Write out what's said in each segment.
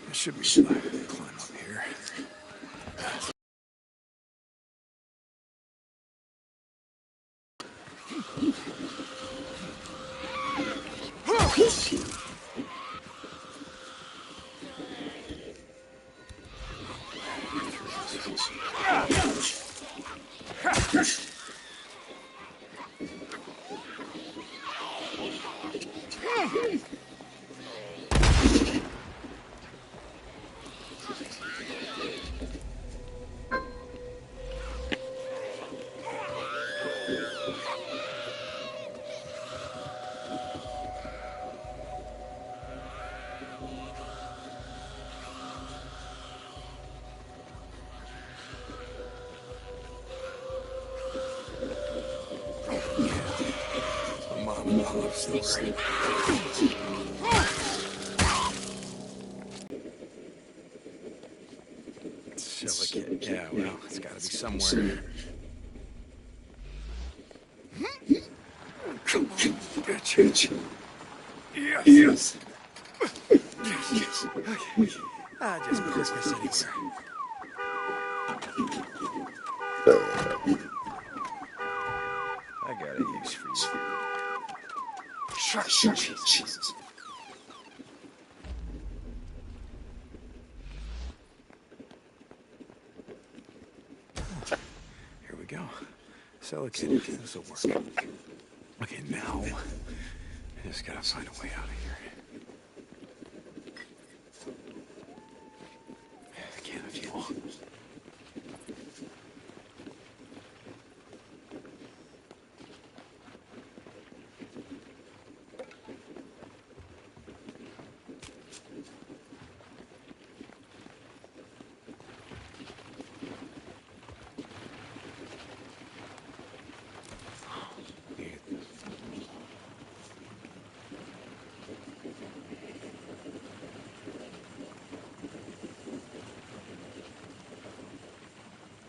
I should be able to climb up here. Silicate. Yeah, well, it's got to be somewhere. Come on, gotcha. Yes. Yes. Okay. Just put this anywhere. I got a use for you. Sure. Jesus. Here we go. Silicate. This will work. Okay, now I just gotta find a way out of here. I can't feel.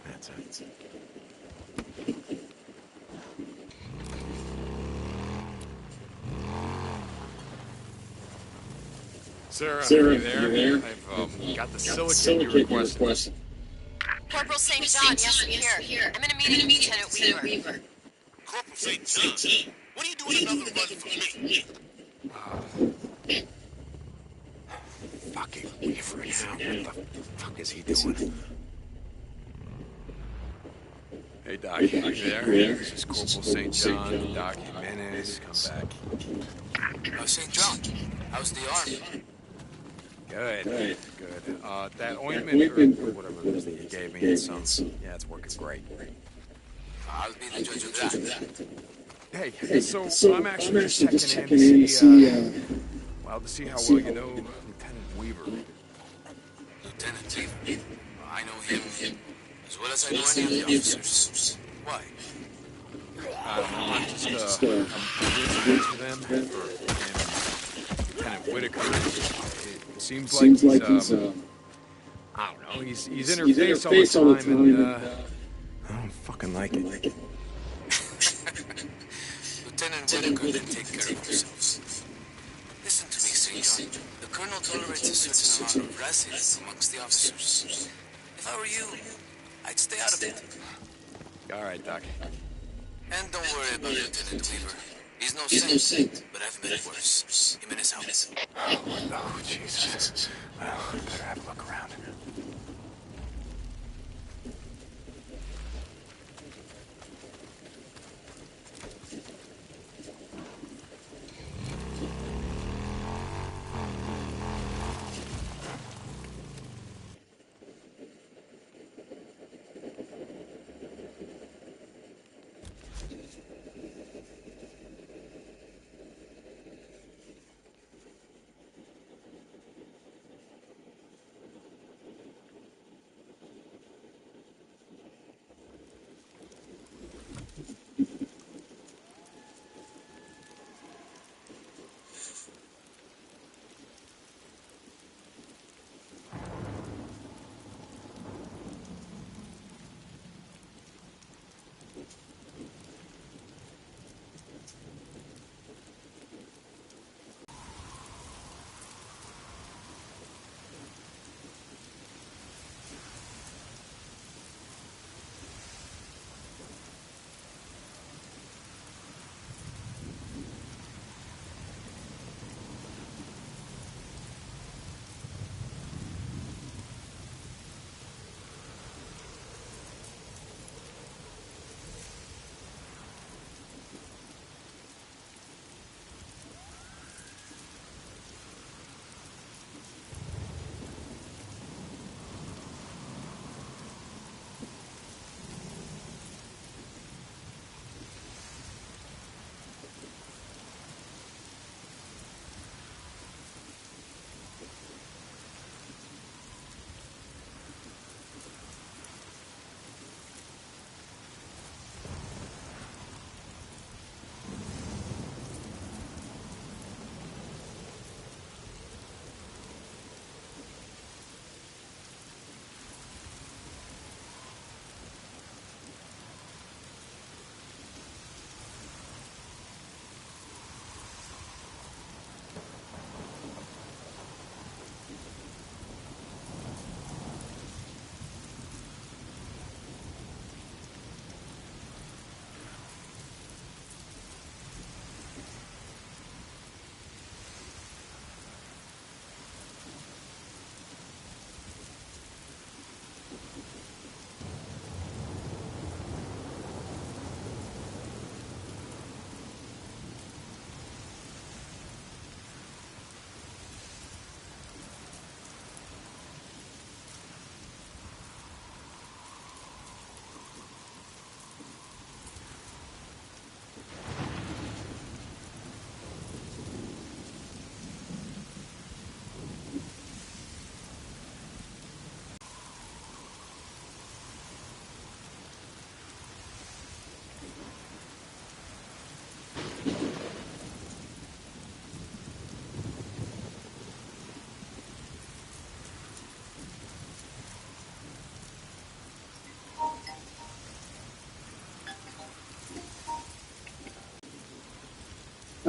That's it. Sarah, are you there? I've got the silicate you requested. Corporal St. John, yes, I'm here. I'm in a meeting with Lieutenant Weaver. Corporal St. John? What are you doing another run from me? Fucking Weaver now. What the fuck is he doing? Hey, Doc, you there? This is Corporal St. John, Doc Jimenez. Come back. St. John, how's the arm? Good. That ointment, or whatever it is that you gave me, it's working great. I'll be the judge of that. Hey, so I'm actually just checking in to see how well you know Lieutenant Weaver. Lieutenant Weaver? I know him as well as I know any of the officers. Why? I'm just I'm doing for them, and Lieutenant Whitaker. It seems like he's I don't know, he's in her face all the time, and I don't fucking like it. Lieutenant Whitaker can take care of themselves. Listen to me, St. John. The Colonel tolerates a certain amount of racism amongst the officers. If I were you, I'd stay out of it. All right, Doc. And don't worry about Lieutenant Weaver. He's no saint, but I've met worse. Him in his house. Oh, Jesus. Well, I better have a look around.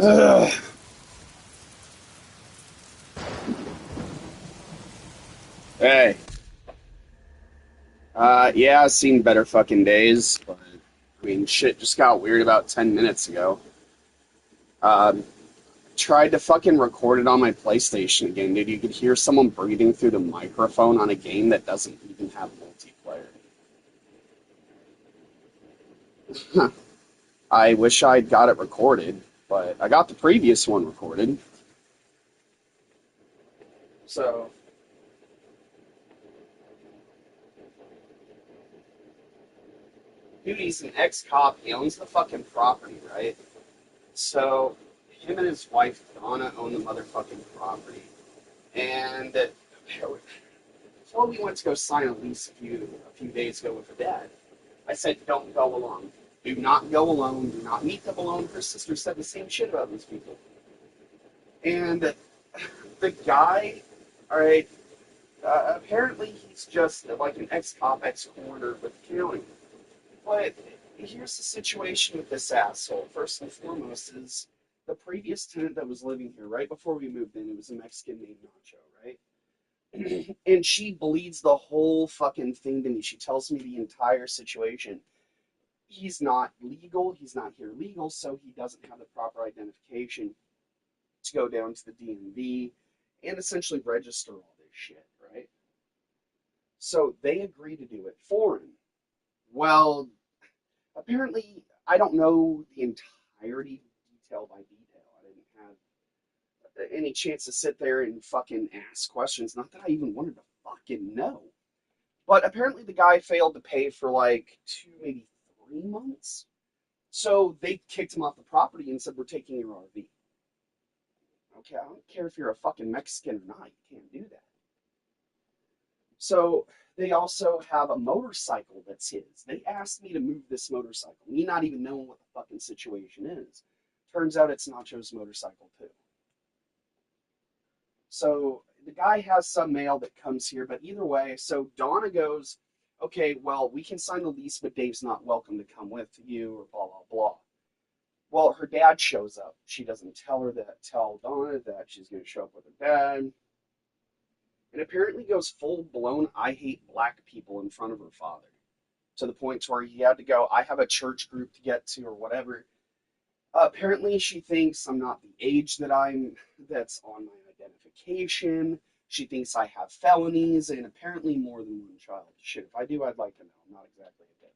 Ugh. Hey. Yeah, I've seen better fucking days, but I mean, shit just got weird about 10 minutes ago. Um, Tried to fucking record it on my PlayStation again, dude. You could hear someone breathing through the microphone on a game that doesn't even have multiplayer. I wish I'd got it recorded, but I got the previous one recorded. So, dude, he's an ex-cop. He owns the fucking property, right? So, him and his wife, Donna, own the motherfucking property. And before we went to go sign a lease a few days ago with her dad, I said, don't go alone. Do not go alone. Do not meet them alone. Her sister said the same shit about these people. And the guy, all right, apparently he's just like an ex-cop, ex-coroner with the county. But here's the situation with this asshole. First and foremost is the previous tenant that was living here right before we moved in, it was a Mexican named Nacho, right? And she bleeds the whole fucking thing to me. She tells me the entire situation. He's not legal. He's not here legal, so he doesn't have the proper identification to go down to the DMV and essentially register all this shit, right? So they agree to do it for him. Well, apparently, I don't know the entirety, detail by detail. I didn't have any chance to sit there and fucking ask questions. Not that I even wanted to fucking know. But apparently the guy failed to pay for like 2, maybe 3 months. So they kicked him off the property and said, we're taking your RV. Okay, I don't care if you're a fucking Mexican or not. You can't do that. So they also have a motorcycle that's his. They asked me to move this motorcycle, me not even knowing what the fucking situation is. Turns out it's Nacho's motorcycle too. So the guy has some mail that comes here, but either way, so Donna goes, okay, well, we can sign the lease, but Dave's not welcome to come with you, or blah, blah, blah. Well, her dad shows up. She doesn't tell Donna that she's going to show up with her dad. And apparently goes full-blown, I hate black people in front of her father. To the point where he had to go, I have a church group to get to, or whatever. Apparently she thinks I'm not the age that's on my identification. She thinks I have felonies, and apparently more than one child. Shit, if I do, I'd like to know. I'm not exactly a deadbeat.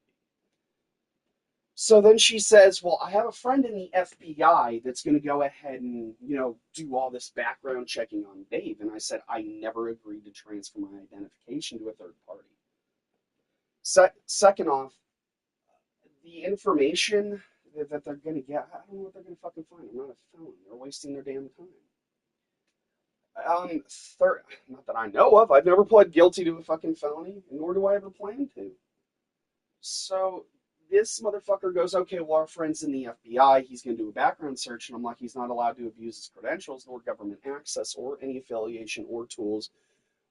So then she says, well, I have a friend in the FBI that's going to go ahead and, do all this background checking on Dave. And I said, I never agreed to transfer my identification to a third party. Second off, the information that they're going to get, I don't know what they're going to fucking find. I'm not a felon. They're wasting their damn time. Third, not that I know of. I've never pled guilty to a fucking felony, nor do I ever plan to. So this motherfucker goes, okay, well, our friend's in the FBI. He's going to do a background search. And I'm like, he's not allowed to abuse his credentials, nor government access, or any affiliation, or tools,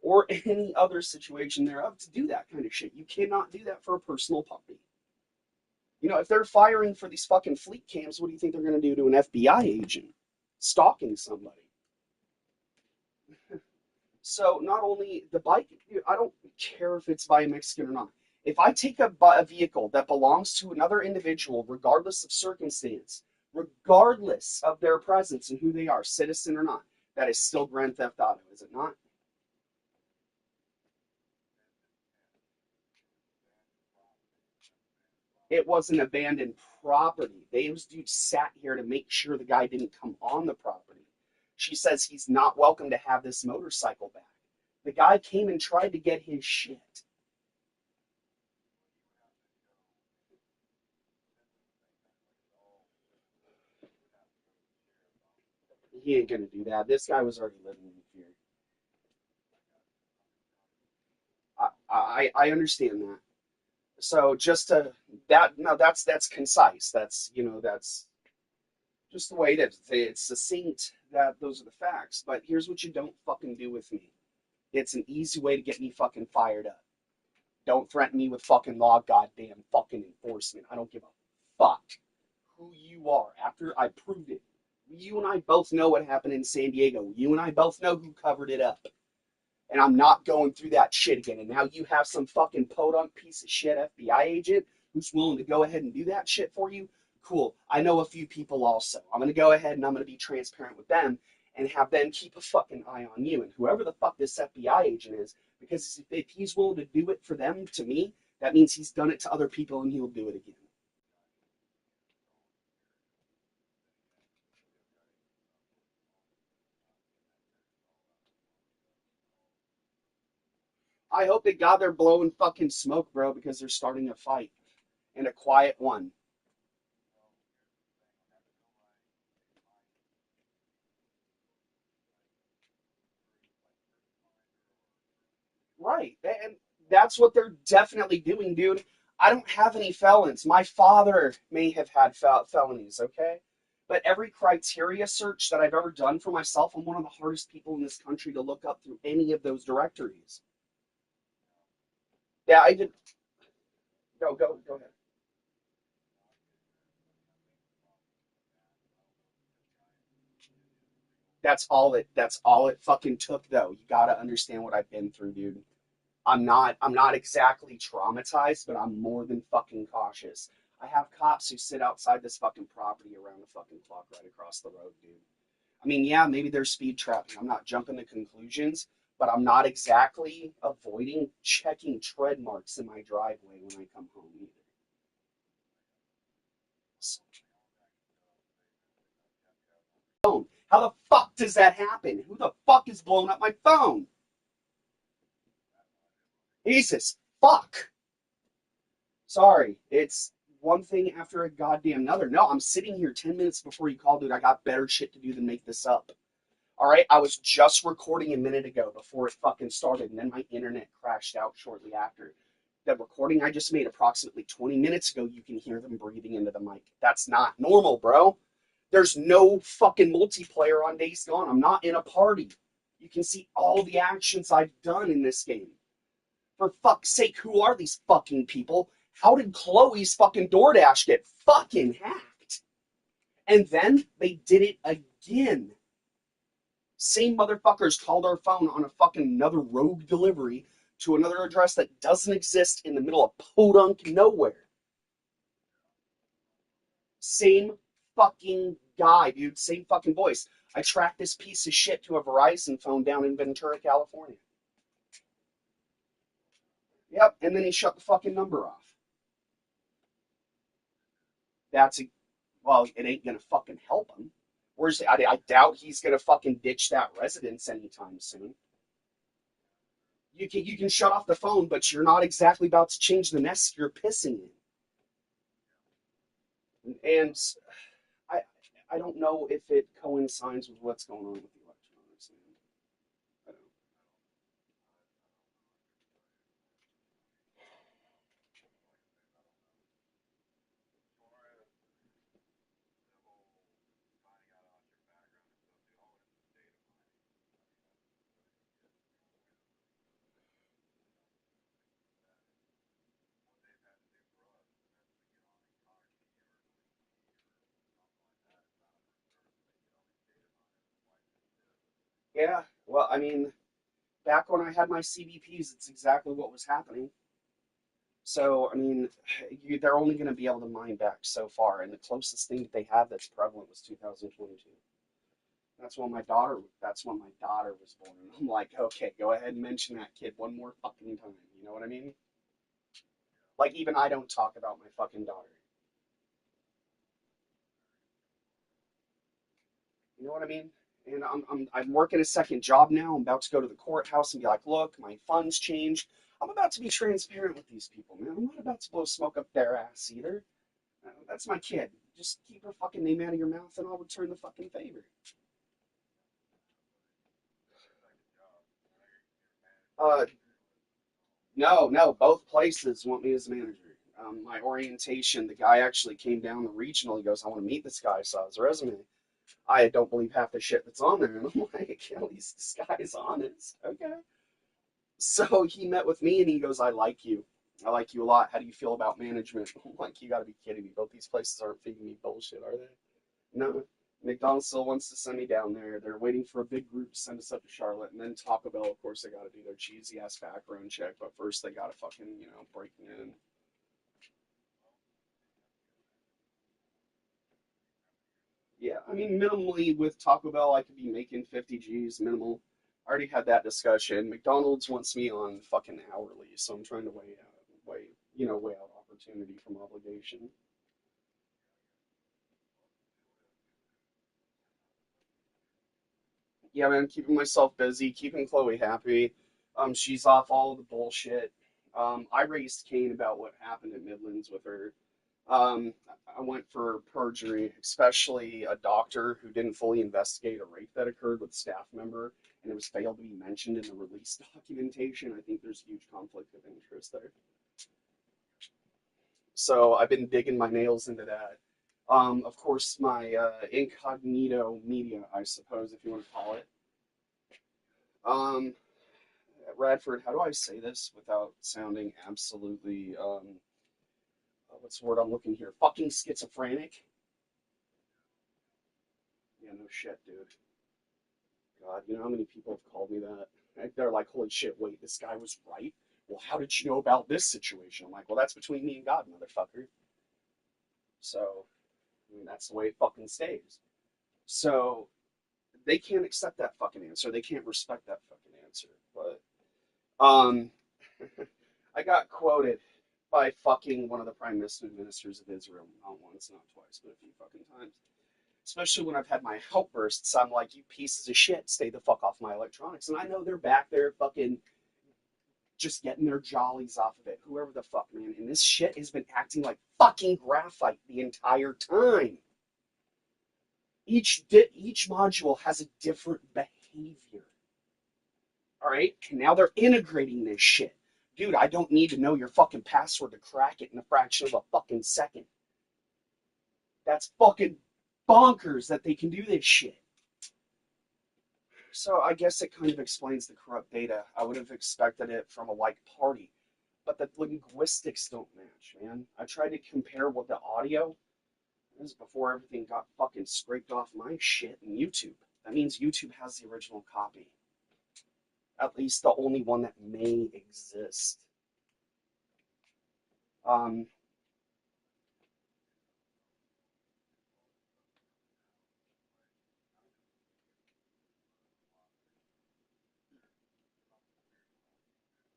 or any other situation thereof to do that kind of shit. You cannot do that for a personal puppy. If they're firing for these fucking fleet cams, what do you think they're going to do to an FBI agent? Stalking somebody. So not only the bike, I don't care if it's by a Mexican or not. If I take a vehicle that belongs to another individual, regardless of circumstance, regardless of their presence and who they are, citizen or not, that is still Grand Theft Auto, is it not? It was an abandoned property. Those dudes sat here to make sure the guy didn't come on the property. She says he's not welcome to have this motorcycle back. The guy came and tried to get his shit. He ain't gonna do that. This guy was already living in fear. I understand that. So just to that no, that's concise. That's just the way it is. It's succinct that those are the facts. But here's what you don't fucking do with me. It's an easy way to get me fucking fired up. Don't threaten me with fucking law, goddamn fucking enforcement. I don't give a fuck who you are. After I proved it You and I both know what happened in San Diego. You and I both know who covered it up. And I'm not going through that shit again. And now you have some fucking podunk piece of shit FBI agent who's willing to go ahead and do that shit for you. Cool. I know a few people also. I'm going to go ahead and I'm going to be transparent with them and have them keep a fucking eye on you. And whoever the fuck this FBI agent is, because if he's willing to do it for them, to me, that means he's done it to other people and he'll do it again. I hope to God they're blowing fucking smoke, bro, because they're starting a fight. And a quiet one. Right. And that's what they're definitely doing, dude. I don't have any felons. My father may have had felonies, okay? But every criteria search that I've ever done for myself, I'm one of the hardest people in this country to look up through any of those directories. Yeah, I did. Go ahead. That's all it fucking took though. You gotta understand what I've been through, dude. I'm not exactly traumatized, but I'm more than fucking cautious. I have cops who sit outside this fucking property around the fucking clock right across the road, dude. I mean, yeah, maybe they're speed trapping. I'm not jumping to conclusions, but I'm not exactly avoiding checking tread marks in my driveway when I come home either. How the fuck does that happen? Who the fuck is blowing up my phone? Jesus, fuck. Sorry, it's one thing after a goddamn another. No, I'm sitting here 10 minutes before you called, dude. I got better shit to do than make this up. All right, I was just recording a minute ago before it fucking started, and then my internet crashed out shortly after. The recording I just made approximately 20 minutes ago, you can hear them breathing into the mic. That's not normal, bro. There's no fucking multiplayer on Days Gone. I'm not in a party. You can see all the actions I've done in this game. For fuck's sake, who are these fucking people? How did Chloe's fucking DoorDash get fucking hacked? And then they did it again. Same motherfuckers called our phone on a fucking another rogue delivery to another address that doesn't exist in the middle of podunk nowhere. Same fucking guy, dude. Same fucking voice. I tracked this piece of shit to a Verizon phone down in Ventura, California. Yep, and then he shut the fucking number off. That's a, well, it ain't gonna fucking help him. I doubt he's gonna fucking ditch that residence anytime soon. You can shut off the phone, but you're not exactly about to change the nest you're pissing in. And I I don't know if it coincides with what's going on with the electronics. I don't. Yeah, well, I mean, back when I had my CBPs, it's exactly what was happening. So, I mean, they're only going to be able to mine back so far, and the closest thing that they had that's prevalent was 2022. That's when my daughter was born. And I'm like, okay, go ahead and mention that kid one more fucking time. You know what I mean? Like, even I don't talk about my fucking daughter. You know what I mean? And I'm working a second job now. I'm about to go to the courthouse and be like, look, my funds changed. I'm about to be transparent with these people, man. I'm not about to blow smoke up their ass either. That's my kid. Just keep her fucking name out of your mouth and I'll return the fucking favor. Uh, no, both places want me as a manager. My orientation, the guy actually came down the regional. He goes, I want to meet this guy. Saw his resume. I don't believe half the shit that's on there. And I'm like, at least this guy's honest. Okay. So he met with me and he goes, I like you. I like you a lot. How do you feel about management? I'm like, you gotta be kidding me. Both these places aren't feeding me bullshit, are they? No. McDonald's still wants to send me down there. They're waiting for a big group to send us up to Charlotte, and then Taco Bell, of course, they got to do their cheesy ass background check. But first, they got to fucking break me in. Yeah, I mean, minimally with Taco Bell, I could be making 50 G's minimal. I already had that discussion. McDonald's wants me on fucking hourly, so I'm trying to weigh out opportunity from obligation. Yeah, man, keeping myself busy, keeping Chloe happy. She's off all the bullshit. I raised Cain about what happened at Midlands with her. Um, I went for perjury, especially a doctor who didn't fully investigate a rape that occurred with a staff member, and it was failed to be mentioned in the release documentation. I think there's huge conflict of interest there. So I've been digging my nails into that. Of course, my incognito media, I suppose, if you want to call it. Um, Radford, how do I say this without sounding absolutely, what's the word I'm looking here? Fucking schizophrenic? Yeah, no shit, dude. God, you know how many people have called me that? Like, they're like, holy shit, wait, this guy was right? Well, how did you know about this situation? I'm like, well, that's between me and God, motherfucker. So, I mean, that's the way it fucking stays. So, they can't accept that fucking answer. They can't respect that fucking answer. But, um, I got quoted by fucking one of the prime ministers of Israel, not once, not twice, but a few fucking times. Especially when I've had my outbursts, I'm like, you pieces of shit, stay the fuck off my electronics. And I know they're back there fucking just getting their jollies off of it, whoever the fuck, man. And this shit has been acting like fucking graphite the entire time. Each module has a different behavior. All right, and now they're integrating this shit. Dude, I don't need to know your fucking password to crack it in a fraction of a fucking second. That's fucking bonkers that they can do this shit. So I guess it kind of explains the corrupt data. I would have expected it from a like party, but the linguistics don't match, man. I tried to compare what the audio is before everything got fucking scraped off my shit in YouTube. That means YouTube has the original copy. At least the only one that may exist. Um,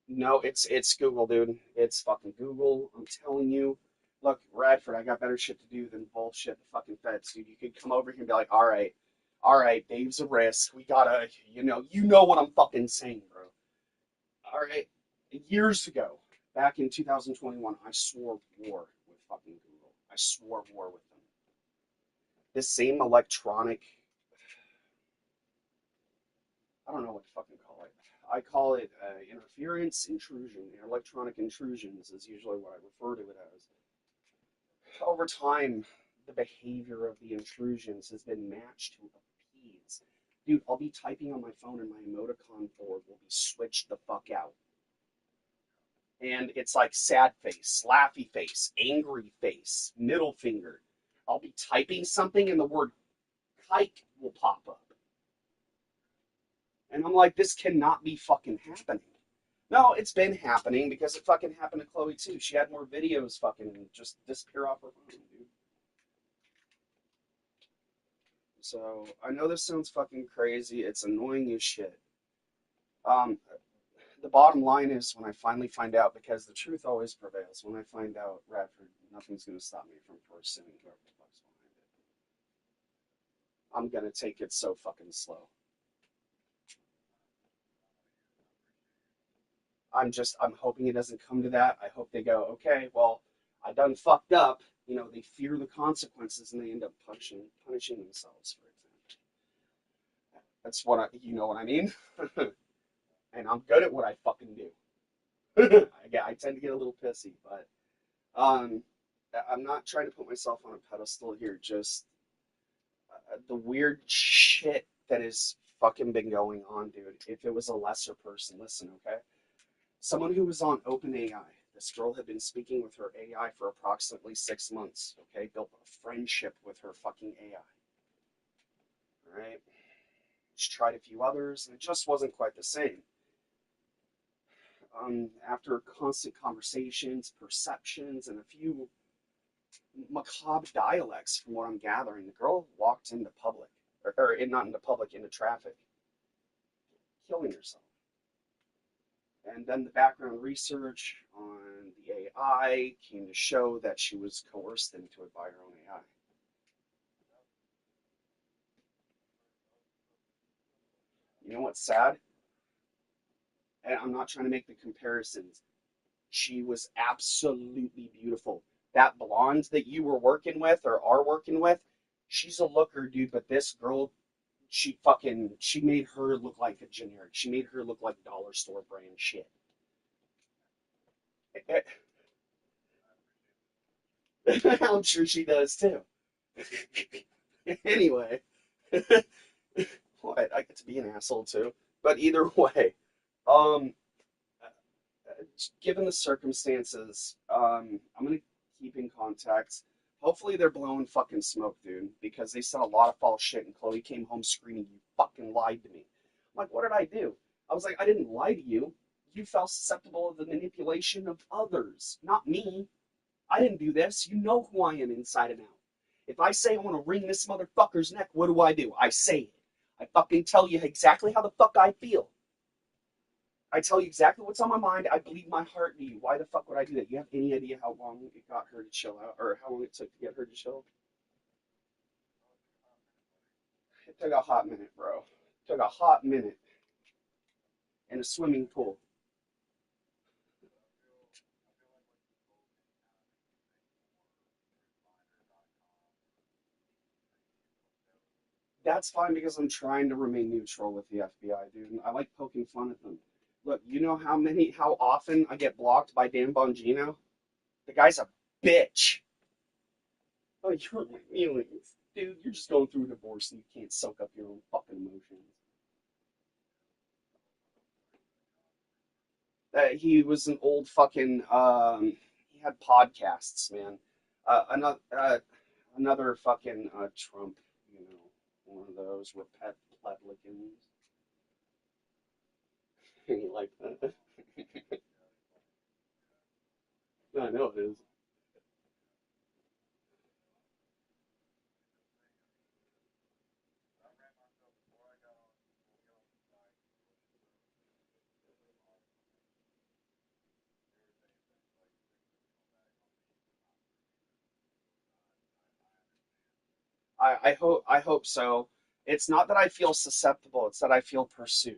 no, it's Google, dude. It's fucking Google. I'm telling you. Look, Radford, I got better shit to do than bullshit the fucking feds, dude. You could come over here and be like, all right, Dave's a risk. We gotta, you know what I'm fucking saying, bro. All right, years ago, back in 2021, I swore war with fucking Google. I swore war with them. This same electronic, I don't know what to fucking call it. I call it interference, intrusion. Electronic intrusions is usually what I refer to it as. Over time, the behavior of the intrusions has been matched to appease. Dude, I'll be typing on my phone and my emoticon board will be switched the fuck out. And it's like sad face, laughy face, angry face, middle finger. I'll be typing something and the word kike will pop up. And I'm like, this cannot be fucking happening. No, it's been happening because it fucking happened to Chloe too. She had more videos fucking just disappear off her phone, dude. So I know this sounds fucking crazy. It's annoying as shit. Um, the bottom line is when I finally find out, because the truth always prevails. When I find out, Radford, nothing's gonna stop me from pursuing whoever the fuck's behind it. I'm gonna take it so fucking slow. I'm hoping it doesn't come to that. I hope they go, okay, well, I done fucked up. They fear the consequences and they end up punishing themselves, for example. That's you know what I mean? And I'm good at what I fucking do. I tend to get a little pissy, but um, I'm not trying to put myself on a pedestal here. Just the weird shit that has fucking been going on, dude. If it was a lesser person, listen, okay? Someone who was on OpenAI. This girl had been speaking with her AI for approximately 6 months, okay? Built a friendship with her fucking AI. right? She tried a few others, and it just wasn't quite the same. After constant conversations, perceptions, and a few macabre dialects, from what I'm gathering, the girl walked into public, or not into public, into traffic, killing herself. And then the background research on the AI came to show that she was coerced into it by her own AI. You know what's sad? And I'm not trying to make the comparisons. She was absolutely beautiful. That blonde that you were working with or are working with, she's a looker, dude. But this girl, she made her look like a generic. She made her look like dollar store brand shit. I'm sure she does too. Anyway, what? I get to be an asshole too. But either way, um, given the circumstances, I'm gonna keep in contact. Hopefully they're blowing fucking smoke, dude, because they said a lot of false shit, and Chloe came home screaming, "You fucking lied to me." I'm like, what did I do? I was like, I didn't lie to you. You felt susceptible of the manipulation of others, not me. I didn't do this. You know who I am inside and out. If I say I want to wring this motherfucker's neck, what do? I say it. I fucking tell you exactly how the fuck I feel. I tell you exactly what's on my mind. I bleed my heart to you. Why the fuck would I do that? You have any idea how long it got her to chill out, or how long it took to get her to chill? It took a hot minute, bro. It took a hot minute in a swimming pool. That's fine because I'm trying to remain neutral with the FBI, dude. And I like poking fun at them. Look, you know how often I get blocked by Dan Bongino? The guy's a bitch. Oh, you're my feelings. Dude, you're just going through a divorce and you can't soak up your own fucking emotions. He was an old fucking, he had podcasts, man. Another fucking Trump, you know, one of those Republicans. You like that? I know it is. I hope so. It's not that I feel susceptible, it's that I feel pursued.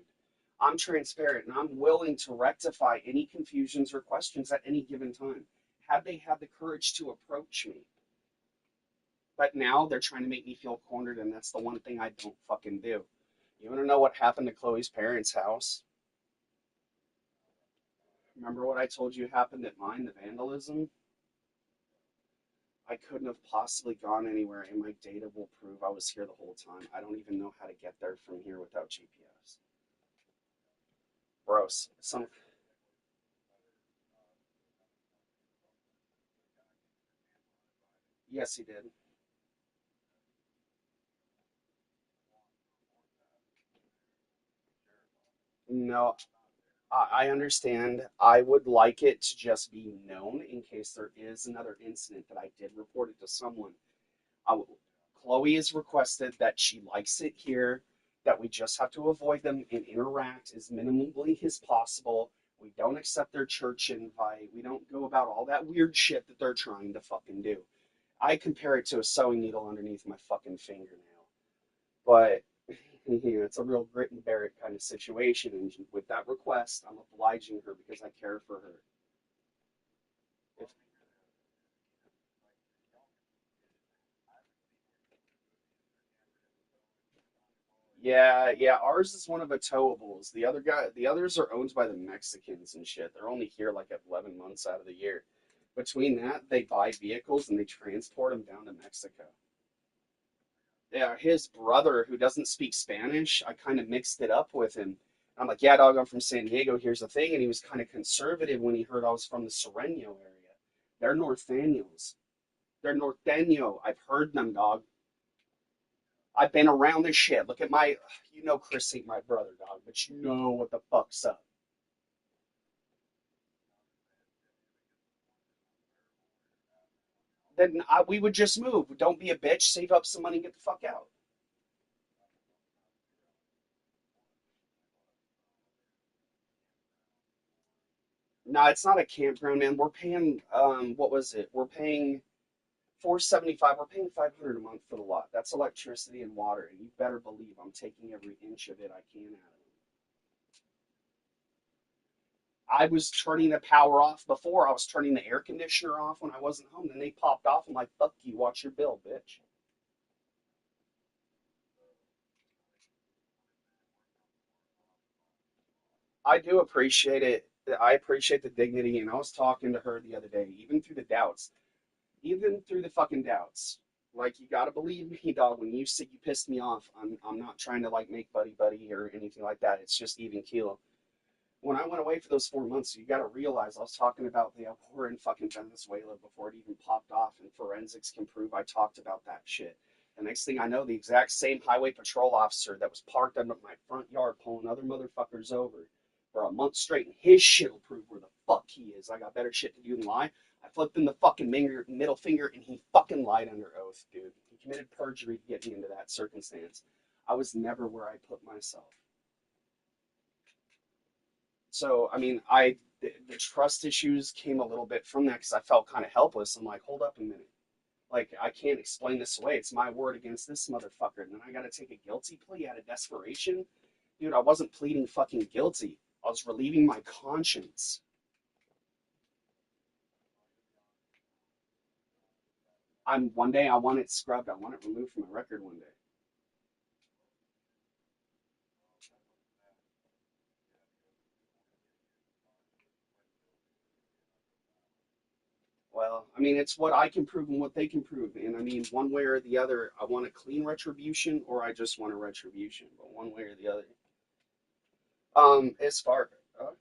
I'm transparent and I'm willing to rectify any confusions or questions at any given time, had they had the courage to approach me. But now they're trying to make me feel cornered, and that's the one thing I don't fucking do. You want to know what happened to Chloe's parents' house? Remember what I told you happened at mine, the vandalism? I couldn't have possibly gone anywhere, and my data will prove I was here the whole time. I don't even know how to get there from here without GPS. Gross. Yes, he did. No, I understand. I would like it to just be known in case there is another incident that I did report it to someone. I, Chloe has requested that she likes it here, that we just have to avoid them and interact as minimally as possible. We don't accept their church invite. We don't go about all that weird shit that they're trying to fucking do. I compare it to a sewing needle underneath my fucking fingernail. But it's a real grit and bear it kind of situation. And with that request, I'm obliging her because I care for her. If, yeah, yeah, ours is one of the towables. The others are owned by the Mexicans and shit. They're only here like 11 months out of the year. Between that, they buy vehicles and they transport them down to Mexico. Yeah, his brother, who doesn't speak Spanish, I kind of mixed it up with him. I'm like, yeah, dog, I'm from San Diego. Here's the thing. And he was kind of conservative when he heard I was from the Sereno area. They're Norteños. They're Norteño. I've heard them, dog. I've been around this shit. Look at my, you know, Chris ain't my brother, dog, but you know what the fuck's up. Then we would just move. Don't be a bitch. Save up some money and get the fuck out. No, it's not a campground, man. We're paying, what was it? We're paying 475. We're paying 500 a month for the lot. That's electricity and water, and you better believe I'm taking every inch of it I can out of it. I was turning the power off before. I was turning the air conditioner off when I wasn't home. Then they popped off. I'm like, fuck you. Watch your bill, bitch. I do appreciate it. I appreciate the dignity, and I was talking to her the other day, even through the doubts, even through the fucking doubts. Like you gotta believe me, dog. When you say you pissed me off, I'm not trying to like make buddy buddy or anything like that. It's just even keel. When I went away for those 4 months, you got to realize I was talking about the war in fucking Venezuela before it even popped off, and forensics can prove I talked about that shit. The next thing I know, the exact same highway patrol officer that was parked under my front yard pulling other motherfuckers over for a month straight, and his shit will prove where the fuck he is. I got better shit to do than lie. I flipped him the fucking middle finger, and he fucking lied under oath, dude. He committed perjury to get me into that circumstance. I was never where I put myself. So, I mean, the trust issues came a little bit from that because I felt kind of helpless. I'm like, hold up a minute. Like, I can't explain this away. It's my word against this motherfucker. And then I got to take a guilty plea out of desperation. Dude, I wasn't pleading fucking guilty. I was relieving my conscience. One day I want it scrubbed. I want it removed from my record one day. Well, I mean, it's what I can prove and what they can prove. And I mean, one way or the other, I want a clean retribution or I just want a retribution. But one way or the other. As far, uh,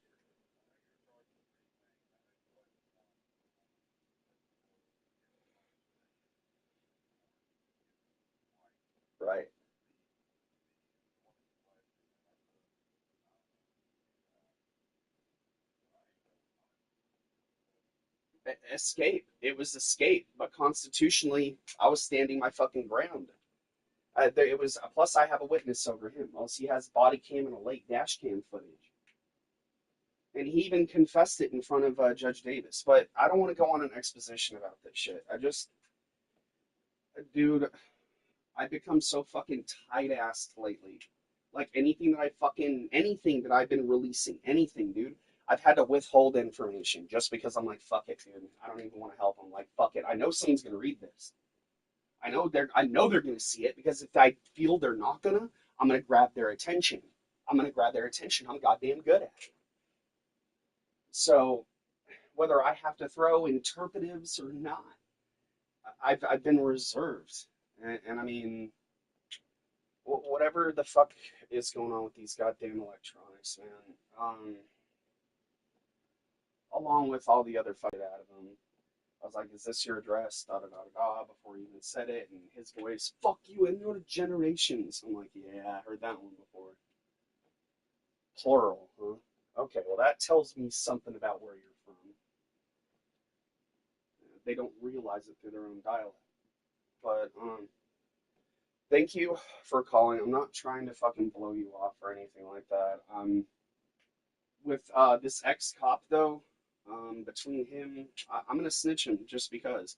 right. Escape. It was escape. But constitutionally, I was standing my fucking ground. It was, plus I have a witness over him. Also, he has body cam and a late dash cam footage. And he even confessed it in front of Judge Davis. But I don't want to go on an exposition about this shit. Dude, I've become so fucking tight-assed lately. Like anything that I've been releasing, anything, dude. I've had to withhold information just because I'm like, fuck it, dude. I don't even want to help. I'm like, fuck it. I know someone's gonna read this. I know they're gonna see it because if I feel they're not gonna, I'm gonna grab their attention. I'm gonna grab their attention. I'm goddamn good at it. So whether I have to throw interpretives or not, I've been reserved. And I mean, whatever the fuck is going on with these goddamn electronics, man. Along with all the other fuck out of them. I was like, "Is this your address?" Da da da da. Before he even said it, and his voice, "Fuck you and your generations." I'm like, "Yeah, I heard that one before." Plural, huh? Okay, well that tells me something about where you're from. They don't realize it through their own dialect. But thank you for calling. I'm not trying to fucking blow you off or anything like that. With this ex-cop though, between him, I'm gonna snitch him just because.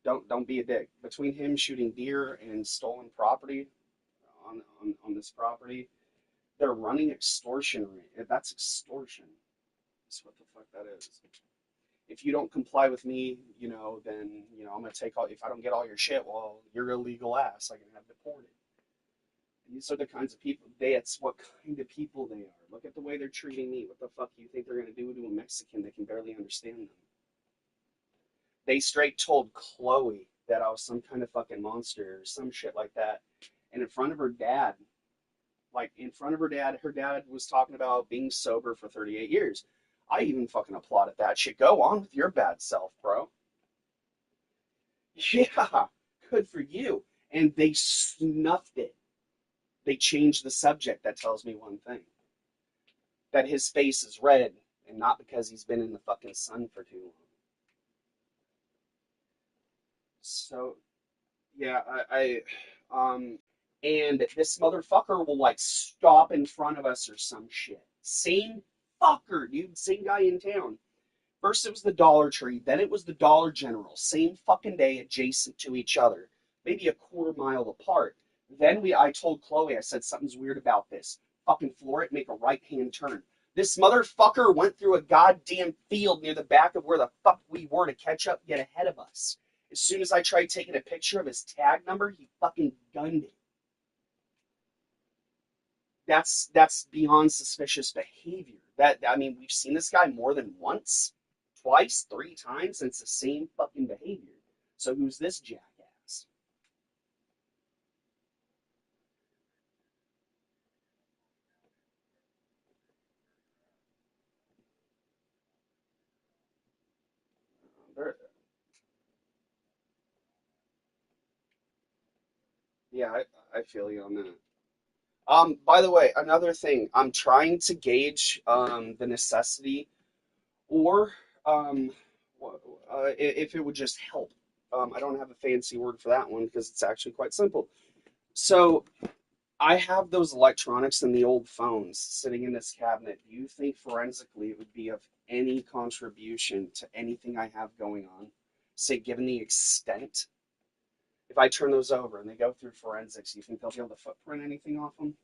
Don't be a dick. Between him shooting deer and stolen property on this property, they're running extortion. That's extortion. That's what the fuck that is. If you don't comply with me, then I'm gonna take all. If I don't get all your shit, well, you're illegal ass. I can have deported. These are the kinds of people. That's what kind of people they are. Look at the way they're treating me. What the fuck do you think they're gonna do to a Mexican that can barely understand them? They straight told Chloe that I was some kind of fucking monster or some shit like that. And in front of her dad, like in front of her dad was talking about being sober for 38 years. I even fucking applauded that shit. Go on with your bad self, bro. Yeah, good for you. and they snuffed it. They changed the subject. That tells me one thing. That his face is red, and not because he's been in the fucking sun for too long. So, yeah, and this motherfucker will like stop in front of us or some shit. Same fucker, dude. Same guy in town. First it was the Dollar Tree, then it was the Dollar General. Same fucking day, adjacent to each other, maybe a quarter mile apart. Then I told Chloe, I said something's weird about this. Fucking floor it, make a right-hand turn. This motherfucker went through a goddamn field near the back of where the fuck we were to catch up, get ahead of us. As soon as I tried taking a picture of his tag number, he fucking gunned it. That's beyond suspicious behavior. I mean, we've seen this guy more than once, twice, 3 times, and it's the same fucking behavior. So who's this jackass? There- Yeah, I feel you on that. By the way, another thing, I'm trying to gauge the necessity or um, if it would just help. I don't have a fancy word for that one because it's actually quite simple. So I have those electronics in the old phones sitting in this cabinet. Do you think forensically it would be of any contribution to anything I have going on? Say, given the extent, if I turn those over and they go through forensics, do you think they'll be able to footprint anything off them?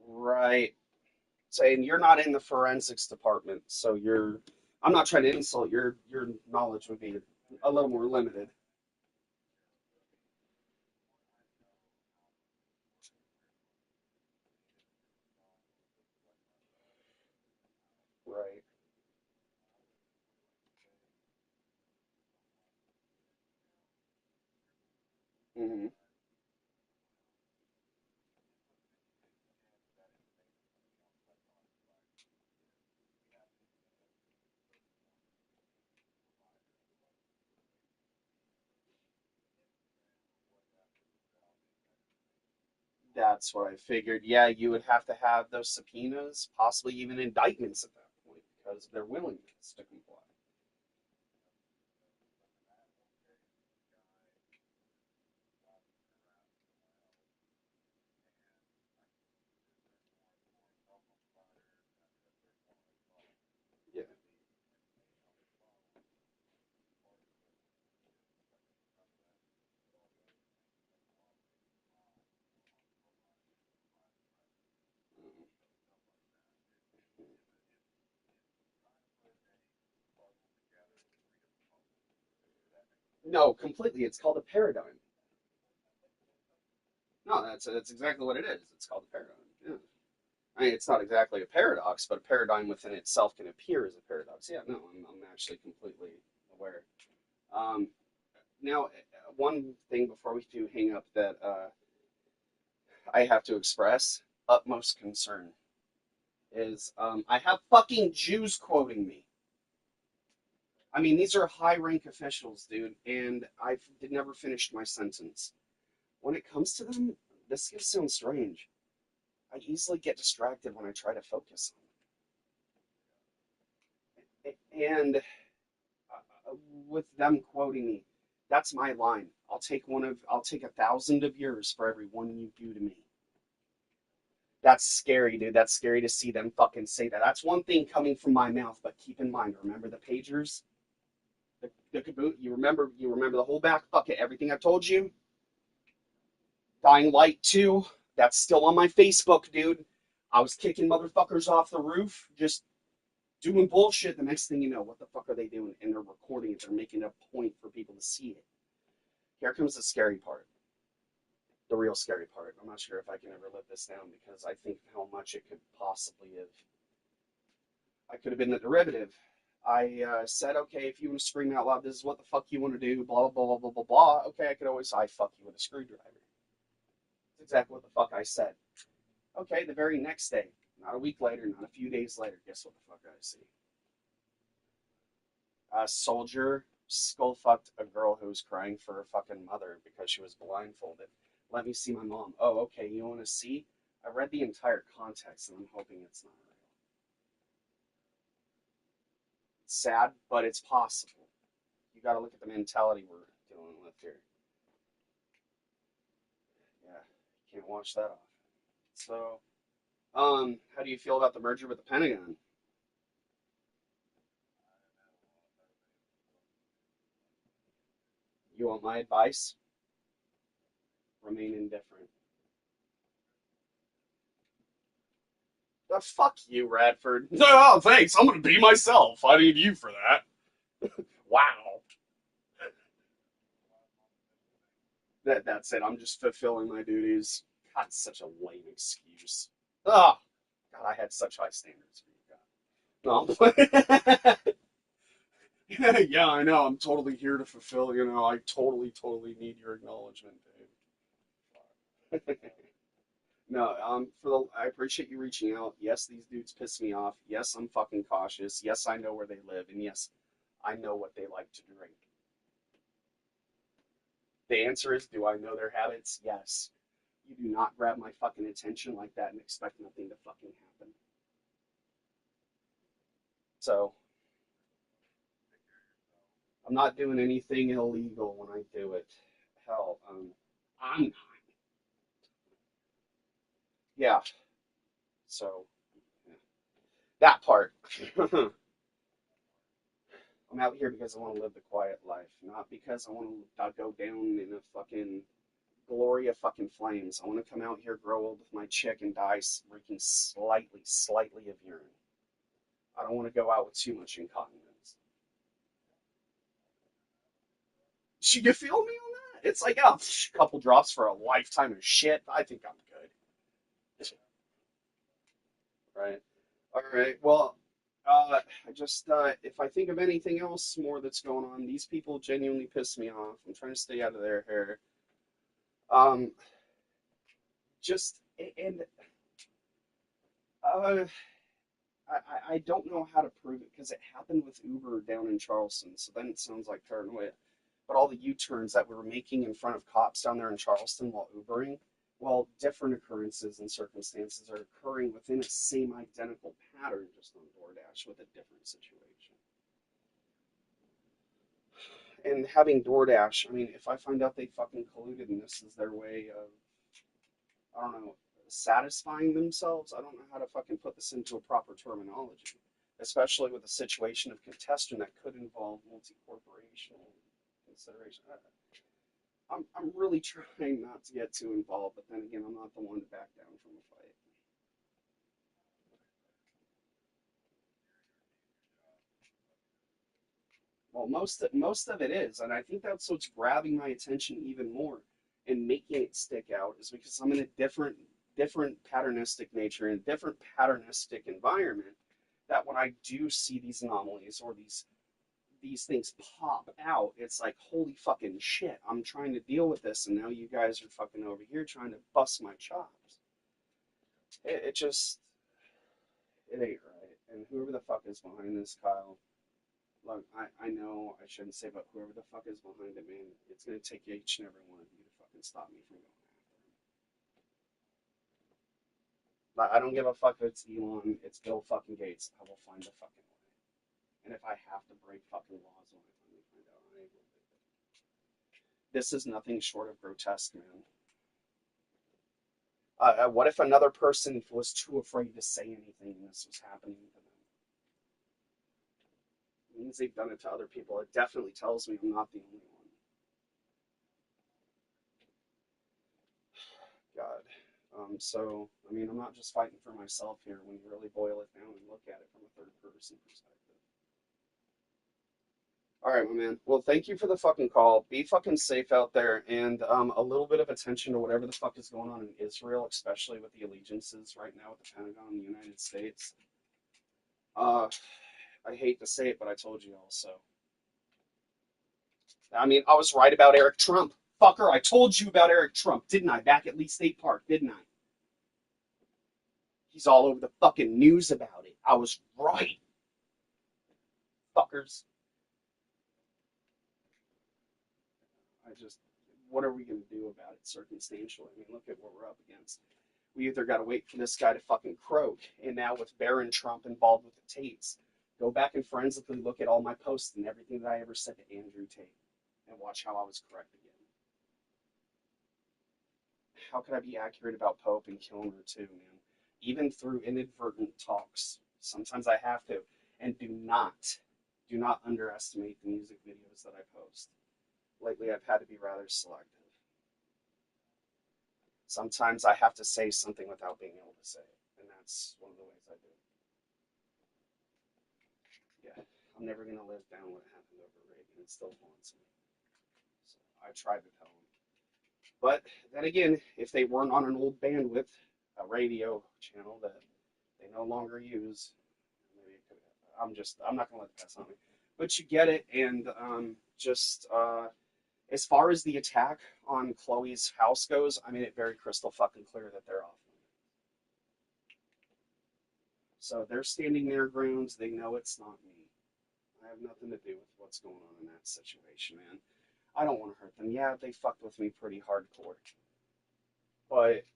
Right. Saying you're not in the forensics department, so I'm not trying to insult your knowledge would be a little more limited. Right. Hmm. That's what I figured. Yeah, you would have to have those subpoenas, possibly even indictments at that point, because of their willingness to comply. Yeah. No, completely. It's called a paradigm. No, that's exactly what it is. It's called a paradigm. Yeah. I mean, it's not exactly a paradox, but a paradigm within itself can appear as a paradox. Yeah, no, I'm actually completely aware. Um, Now, one thing before we do hang up that I have to express utmost concern is I have fucking Jews quoting me. I mean, these are high rank officials, dude, and I've never finished my sentence. When it comes to them, this gonna sound strange. I easily get distracted when I try to focus on it. And with them quoting me, that's my line. I'll take 1,000 of yours for every one you do to me. That's scary, dude. That's scary to see them fucking say that. That's one thing coming from my mouth, but keep in mind, remember the pagers, the caboot. You remember the whole back bucket, everything I told you. Dying Light 2, that's still on my Facebook, dude. I was kicking motherfuckers off the roof, just doing bullshit. The next thing you know, what the fuck are they doing? And they're recording it. They're making it a point for people to see it. Here comes the scary part. The real scary part. I'm not sure if I can ever live this down because I think how much it could possibly have. I could have been the derivative. I said, okay, if you want to scream out loud, this is what the fuck you want to do, blah, blah, blah, blah, blah, blah. Okay, I could always say, I fuck you with a screwdriver. That's exactly what the fuck I said. Okay, the very next day, not a week later, not a few days later, guess what the fuck I see? A soldier skull fucked a girl who was crying for her fucking mother because she was blindfolded. Let me see my mom. Oh, okay, you want to see? I read the entire context and I'm hoping it's not real. It's sad, but it's possible. You gotta look at the mentality we're dealing with here. Yeah, can't watch that off. So, how do you feel about the merger with the Pentagon? You want my advice? Remain indifferent. Fuck you, Radford. Oh, thanks. I'm gonna be myself. I need you for that. Wow. That's it. I'm just fulfilling my duties. God, such a lame excuse. Oh, God, I had such high standards for you, God. No. Yeah, I know. I'm totally here to fulfill. I totally need your acknowledgement, Dave. No, I appreciate you reaching out. Yes, these dudes piss me off. Yes, I'm fucking cautious. Yes, I know where they live, and yes, I know what they like to drink. The answer is, do I know their habits? Yes. You do not grab my fucking attention like that and expect nothing to fucking happen. So, I'm not doing anything illegal when I do it. Hell, I'm not. Yeah. So, yeah. That part. I'm out here because I want to live the quiet life, not because I want to go down in a fucking glory of fucking flames. I want to come out here, grow old with my chick, and die reeking slightly of urine. I don't want to go out with too much incontinence. You feel me on that? It's like, oh, a couple drops for a lifetime of shit. I think I'm good. Right. All right. Well, if I think of anything else more that's going on, these people genuinely piss me off. I'm trying to stay out of their hair. Um, just and uh, I don't know how to prove it because it happened with Uber down in Charleston. So then it sounds like paranoia. But all the U-turns that we were making in front of cops down there in Charleston while Ubering, well, different occurrences and circumstances are occurring within a same identical pattern, just on DoorDash with a different situation. And having DoorDash, I mean, if I find out they fucking colluded and this is their way of, I don't know, satisfying themselves, I don't know how to fucking put this into a proper terminology, especially with a situation of congestion that could involve multi-corporational consideration. I'm really trying not to get too involved, but then again, I'm not the one to back down from a fight. Well, most of it is, and I think that's what's grabbing my attention even more and making it stick out is because I'm in a different patternistic nature and different patternistic environment. That when I do see these anomalies or these things pop out, it's like, holy fucking shit, I'm trying to deal with this, and now you guys are fucking over here trying to bust my chops. It just, it ain't right. And whoever the fuck is behind this, Kyle, look, I know I shouldn't say, but whoever the fuck is behind it, man, it's going to take each and every one of you to fucking stop me from going after him. But I don't give a fuck if it's Elon, it's Bill fucking Gates. I will find a fucking way. And if I have to break fucking laws when I finally find out, I will do it. This is nothing short of grotesque, man. What if another person was too afraid to say anything and this was happening to them? It means they've done it to other people. It definitely tells me I'm not the only one. God. So, I mean, I'm not just fighting for myself here when you really boil it down and look at it from a third person perspective. All right, my man. Well, thank you for the fucking call. Be fucking safe out there, and a little bit of attention to whatever the fuck is going on in Israel, especially with the allegiances right now with the Pentagon and the United States. Uh, I hate to say it, but I told you also. I mean, I was right about Eric Trump. Fucker, I told you about Eric Trump, didn't I? Back at Lee State Park, didn't I? He's all over the fucking news about it. I was right, fuckers. I just, what are we going to do about it circumstantially? I mean, look at what we're up against. We either got to wait for this guy to fucking croak, and now with Barron Trump involved with the Tates, go back and forensically look at all my posts and everything that I ever said to Andrew Tate, and watch how I was correct again. How could I be accurate about Pope and Kilmer too, man? Even through inadvertent talks, sometimes I have to. And do not underestimate the music videos that I post. Lately, I've had to be rather selective. Sometimes I have to say something without being able to say it, and that's one of the ways I do it. Yeah, I'm never going to live down what happened over Reagan. It still haunts me. So I tried to tell him. But then again, if they weren't on an old bandwidth, a radio channel that they no longer use, maybe it could have, I'm not going to let that pass on me. But you get it, and as far as the attack on Chloe's house goes, I made it very crystal fucking clear that they're off. So they're standing their grounds. They know it's not me. I have nothing to do with what's going on in that situation, man. I don't want to hurt them. Yeah, they fucked with me pretty hardcore. But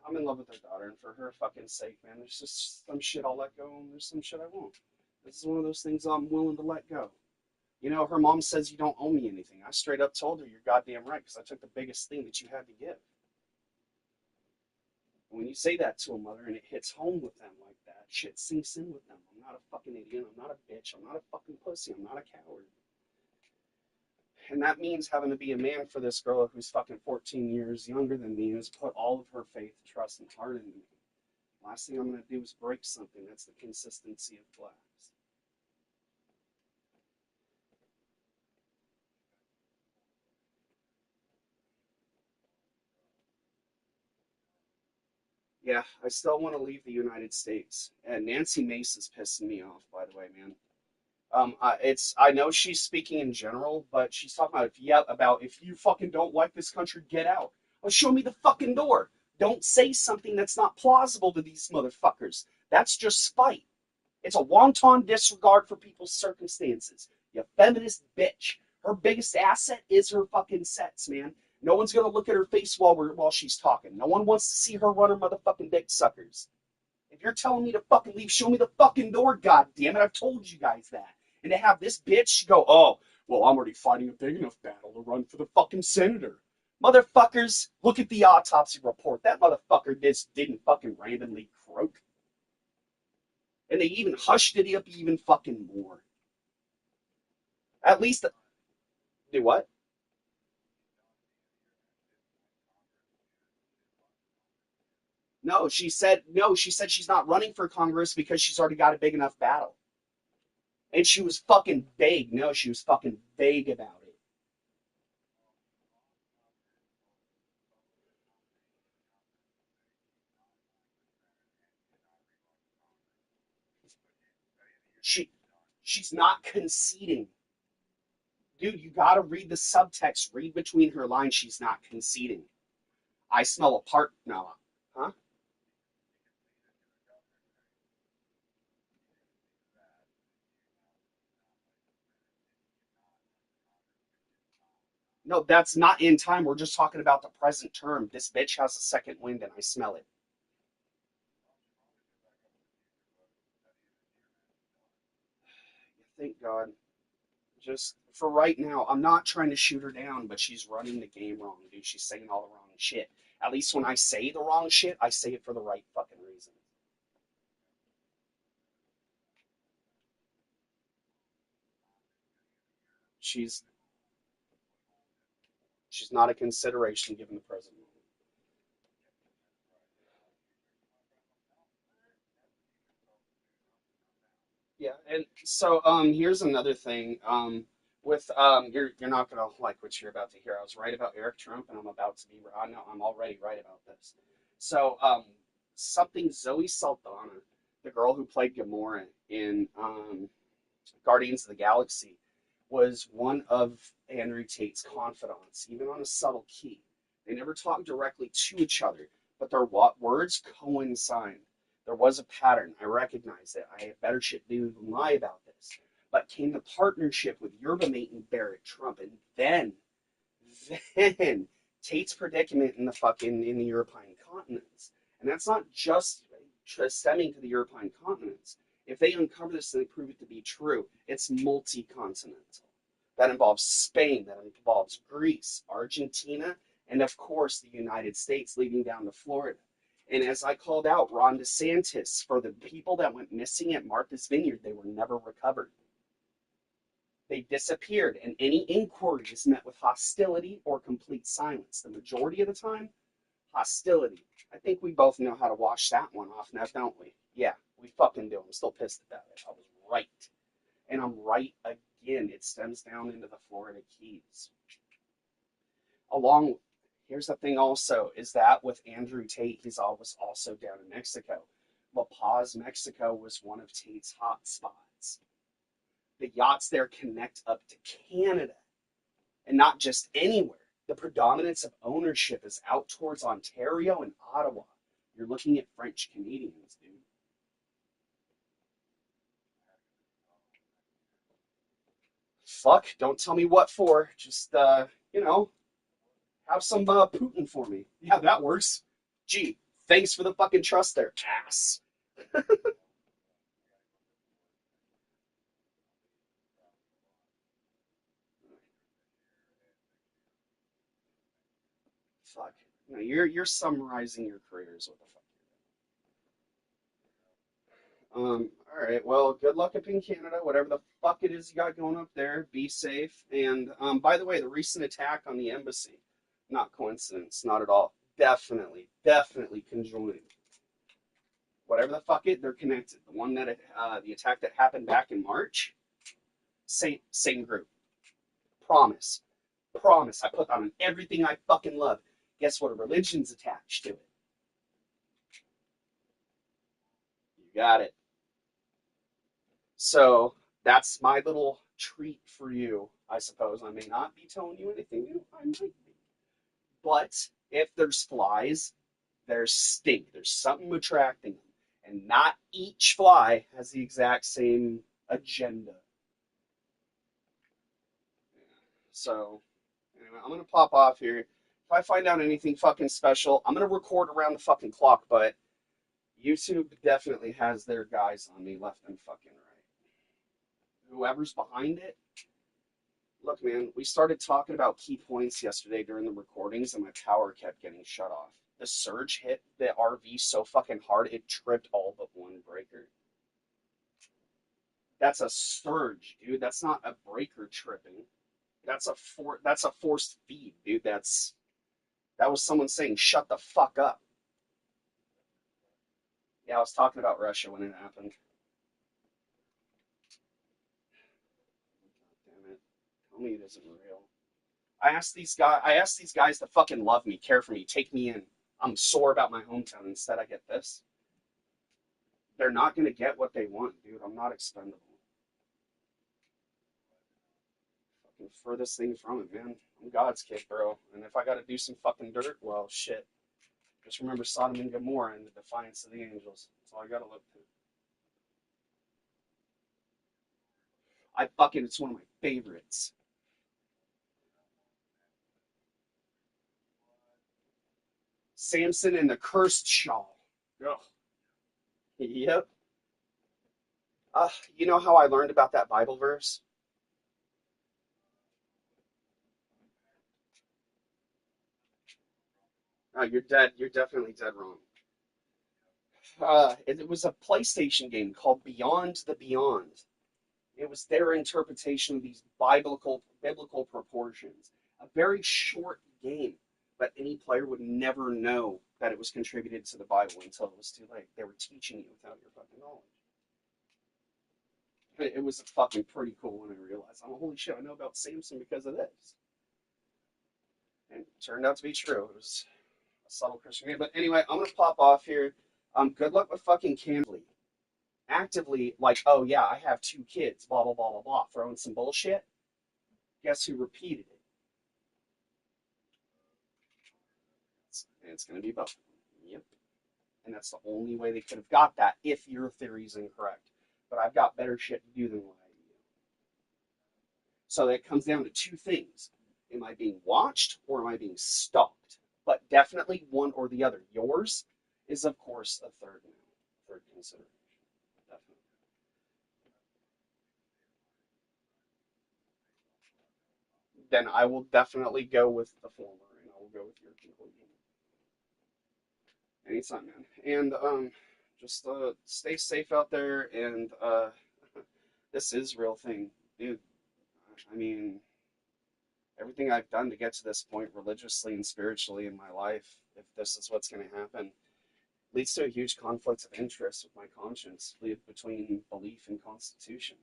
I'm in love with their daughter, and for her fucking sake, man, there's just some shit I'll let go, and there's some shit I won't. This is one of those things I'm willing to let go. You know, her mom says you don't owe me anything. I straight up told her, you're goddamn right, because I took the biggest thing that you had to give. And when you say that to a mother and it hits home with them like that, shit sinks in with them. I'm not a fucking idiot. I'm not a bitch. I'm not a fucking pussy. I'm not a coward. And that means having to be a man for this girl who's fucking 14 years younger than me and has put all of her faith, trust, and heart into me. Last thing I'm going to do is break something. That's the consistency of glass. Yeah, I still want to leave the United States. And Nancy Mace is pissing me off, by the way, man. I know she's speaking in general, but she's talking about if you fucking don't like this country, get out. Well, show me the fucking door. Don't say something that's not plausible to these motherfuckers. That's just spite. It's a wanton disregard for people's circumstances. You feminist bitch. Her biggest asset is her fucking sets, man. No one's gonna look at her face while she's talking. No one wants to see her run her motherfucking dick suckers. If you're telling me to fucking leave, show me the fucking door, goddammit. I've told you guys that. And to have this bitch go, oh, well, I'm already fighting a big enough battle to run for the fucking senator. Motherfuckers, look at the autopsy report. That motherfucker didn't fucking randomly croak. And they even hushed it up even fucking more. At least, do what? No, she said she's not running for Congress because she's already got a big enough battle. And she was fucking vague. No, she was fucking vague about it. She she's not conceding. Dude, you gotta read the subtext. Read between her lines. She's not conceding. I smell a part now. Huh? No, that's not in time. We're just talking about the present term. This bitch has a second wind and I smell it. Thank God. Just for right now, I'm not trying to shoot her down, but she's running the game wrong, dude. She's saying all the wrong shit. At least when I say the wrong shit, I say it for the right fucking reason. She's she's not a consideration given the present moment. Yeah, and so here's another thing. With you're not gonna like what you're about to hear. I was right about Eric Trump, and I'm about to be. I know I'm already right about this. So something Zoe Saldana, the girl who played Gamora in Guardians of the Galaxy, was one of Andrew Tate's confidants, even on a subtle key. They never talked directly to each other, but their words coincide. There was a pattern. I recognized it. I had better shit to do than lie about this. But came the partnership with Yerba Mate and Barrett Trump, and then Tate's predicament in the European continents. And that's not just stemming to the European continents. If they uncover this and they prove it to be true, it's multi-continental. That involves Spain, that involves Greece, Argentina, and of course the United States, leading down to Florida. And as I called out, Ron DeSantis, for the people that went missing at Martha's Vineyard, they were never recovered. They disappeared, and any inquiry is met with hostility or complete silence. The majority of the time, hostility. I think we both know how to wash that one off now, don't we? Yeah, we fucking do. I'm still pissed about it. I was right. And I'm right again. It stems down into the Florida Keys. Here's the thing also, is that with Andrew Tate, he's always also down in Mexico. La Paz, Mexico was one of Tate's hot spots. The yachts there connect up to Canada, and not just anywhere. The predominance of ownership is out towards Ontario and Ottawa. You're looking at French Canadians, dude. Fuck, don't tell me what for. Just, have some Putin for me. Yeah, that works. Gee, thanks for the fucking trust there, ass. Fuck. No, you're summarizing your careers. What the fuck? All right. Well, good luck up in Canada. Whatever the fuck it is you got going up there, be safe. And by the way, the recent attack on the embassy, not coincidence, not at all. Definitely conjoined. Whatever the fuck it, they're connected. The one that the attack that happened back in March, same group. Promise. I put that on everything I fucking love. Guess what? A religion's attached to it. You got it. So that's my little treat for you, I suppose. I may not be telling you anything new. I might be. But if there's flies, there's stink. There's something attracting them. And not each fly has the exact same agenda. So, anyway, I'm going to pop off here. If I find out anything fucking special, I'm going to record around the fucking clock, but YouTube definitely has their guys on me left and fucking right. Whoever's behind it, look, man, we started talking about key points yesterday during the recordings, and my power kept getting shut off. The surge hit the RV so fucking hard, it tripped all but one breaker. That's a surge, dude. That's not a breaker tripping. That's a forced feed, dude. That was someone saying, shut the fuck up. Yeah, I was talking about Russia when it happened. Damn it. Tell me it isn't real. I asked these guys to fucking love me, care for me, take me in. I'm sore about my hometown. Instead, I get this. They're not going to get what they want, dude. I'm not expendable. Fucking furthest thing from it, man. I'm God's kid, bro. And if I got to do some fucking dirt, well, shit. Just remember Sodom and Gomorrah and the defiance of the angels. That's all I got to look to. It's one of my favorites. Samson and the cursed shawl. Ugh. Yep. You know how I learned about that Bible verse? Oh, you're dead. You're definitely dead wrong. It was a PlayStation game called Beyond the Beyond. It was their interpretation of these biblical proportions. A very short game, but any player would never know that it was contributed to the Bible until it was too late. They were teaching you without your fucking knowledge. It was fucking pretty cool when I realized, oh, holy shit, I know about Samson because of this. And it turned out to be true. It was a subtle Christian game. But anyway, I'm going to pop off here. Good luck with fucking Cambly. actively like, oh yeah, I have 2 kids, blah blah blah blah blah, throwing some bullshit. Guess who repeated it? It's going to be both. Yep. And that's the only way they could have got that if your theory's incorrect. But I've got better shit to do than lie to you. So it comes down to 2 things. Am I being watched or am I being stalked? But definitely one or the other. Yours is, of course, a third consideration. Definitely. Then I will definitely go with the former, and I will go with your conclusion. Anytime, man. And just stay safe out there. And this is real thing, dude. I mean, everything I've done to get to this point, religiously and spiritually in my life, if this is what's going to happen, leads to a huge conflict of interest with my conscience between belief and constitution.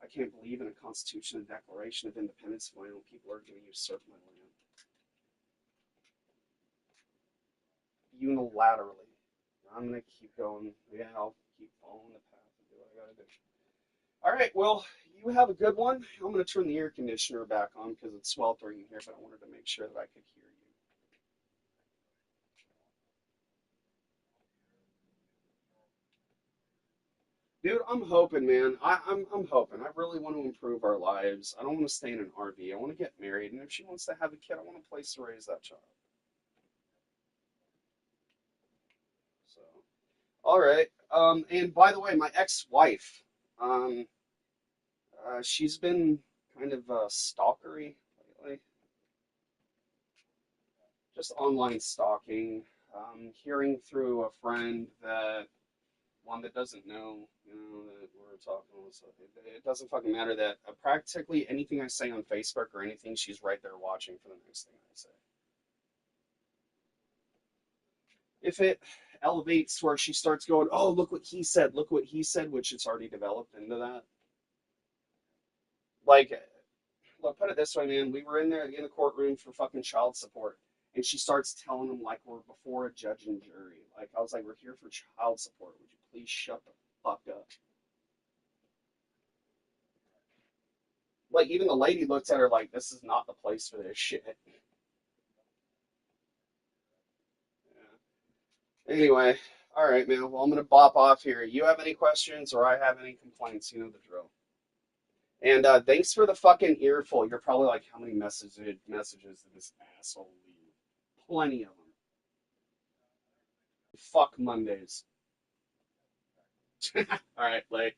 I can't believe in a constitution and declaration of independence if my own people are going to usurp my land unilaterally. I'm going to keep going. Yeah, I'll keep following the path and do what I got to do. All right, well, you have a good one. I'm going to turn the air conditioner back on because it's sweltering in here, but I wanted to make sure that I could hear you. Dude, I'm hoping, man. I'm hoping. I really want to improve our lives. I don't want to stay in an RV. I want to get married, and if she wants to have a kid, I want a place to raise that child. So, all right. And by the way, my ex-wife, um, she's been kind of stalkery lately, just online stalking. Hearing through a friend that one that doesn't know, that we're talking all this stuff. It doesn't fucking matter that practically anything I say on Facebook or anything, she's right there watching for the next thing I say. If it elevates where she starts going, oh, look what he said, which it's already developed into that. Like, look, put it this way, man. We were in the courtroom for fucking child support, and she starts telling them like we're before a judge and jury. Like I was like, we're here for child support. Would you please shut the fuck up? Like even the lady looked at her like, this is not the place for this shit. Yeah. Anyway, all right, man. Well, I'm gonna bop off here. You have any questions or I have any complaints? You know the drill. And thanks for the fucking earful. You're probably like, how many messages did this asshole leave? Plenty of them. Fuck Mondays. All right, later.